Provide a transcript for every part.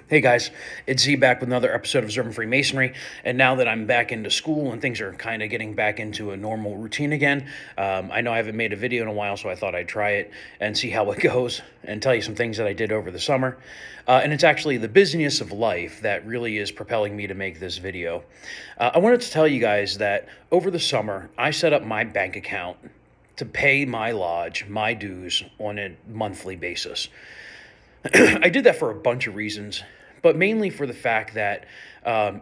Hey guys, it's Z back with another episode of Observing Freemasonry. And now that I'm back into school and things are kind of getting back into a normal routine again, I know I haven't made a video in a while, so I thought I'd try it and see how it goes and tell you some things that I did over the summer. And it's actually the busyness of life that really is propelling me to make this video. I wanted to tell you guys that over the summer, I set up my bank account to pay my lodge, my dues on a monthly basis. I did that for a bunch of reasons, but mainly for the fact that,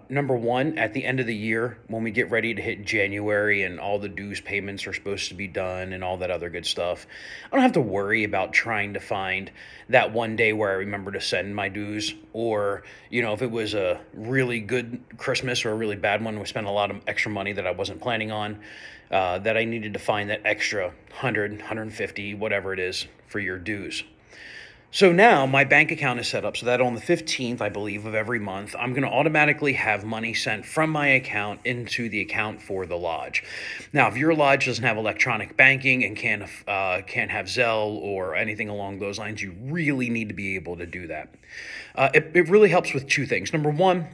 number one, at the end of the year, when we get ready to hit January and all the dues payments are supposed to be done and all that other good stuff, I don't have to worry about trying to find that one day where I remember to send my dues. Or, if it was a really good Christmas or a really bad one, we spent a lot of extra money that I wasn't planning on, that I needed to find that extra 100, 150, whatever it is, for your dues. So now my bank account is set up so that on the 15th, I believe, of every month, I'm going to automatically have money sent from my account into the account for the lodge. Now, if your lodge doesn't have electronic banking and can't have Zelle or anything along those lines, you really need to be able to do that. It really helps with two things. Number one,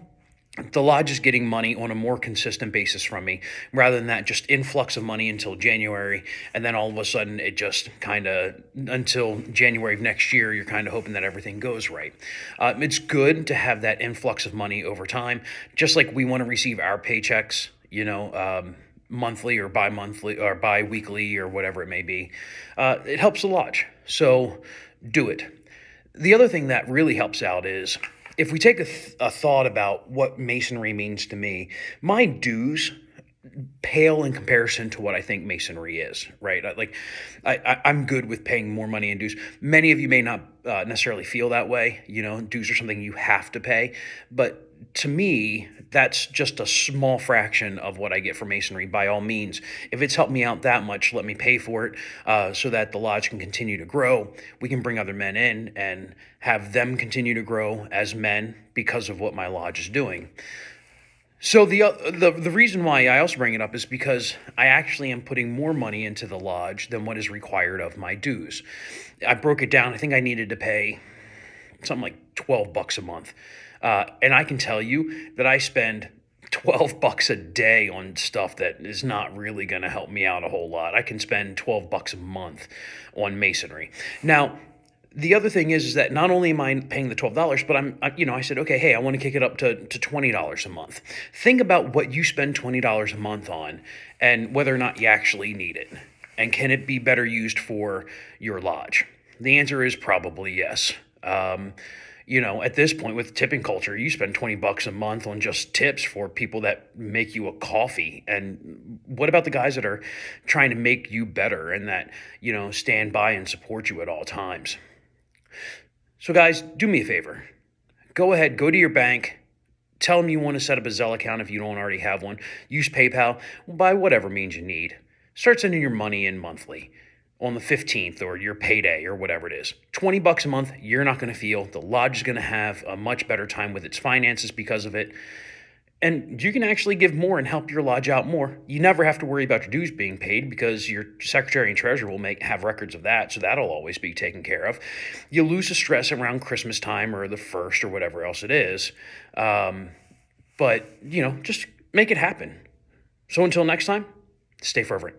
the lodge is getting money on a more consistent basis from me rather than that just influx of money until January. And then all of a sudden it just kind of until January of next year, you're kind of hoping that everything goes right. It's good to have that influx of money over time, just like we want to receive our paychecks, monthly or bi-monthly or bi-weekly or whatever it may be. It helps the lodge. So do it. The other thing that really helps out is if we take a thought about what masonry means to me, my dues pale in comparison to what I think masonry is, right? I'm good with paying more money in dues. Many of you may not necessarily feel that way. Dues are something you have to pay. But to me, that's just a small fraction of what I get for masonry. By all means, if it's helped me out that much, let me pay for it so that the lodge can continue to grow. We can bring other men in and have them continue to grow as men because of what my lodge is doing. So the reason why I also bring it up is because I actually am putting more money into the lodge than what is required of my dues. I broke it down. I think I needed to pay something like $12 a month. And I can tell you that I spend $12 a day on stuff that is not really going to help me out a whole lot. I can spend $12 a month on masonry. Now, the other thing is that not only am I paying the $12, but I said, okay, hey, I want to kick it up to $20 a month. Think about what you spend $20 a month on and whether or not you actually need it. And can it be better used for your lodge? The answer is probably yes. At this point with tipping culture, you spend $20 a month on just tips for people that make you a coffee. And what about the guys that are trying to make you better and that, stand by and support you at all times? So guys, do me a favor. Go ahead, go to your bank, tell them you want to set up a Zelle account if you don't already have one. Use PayPal by whatever means you need. Start sending your money in monthly on the 15th or your payday or whatever it is. $20 a month, you're not going to feel. The lodge is going to have a much better time with its finances because of it. And you can actually give more and help your lodge out more. You never have to worry about your dues being paid because your secretary and treasurer will have records of that, so that'll always be taken care of. You lose the stress around Christmas time or the 1st or whatever else it is. But just make it happen. So until next time, stay fervent.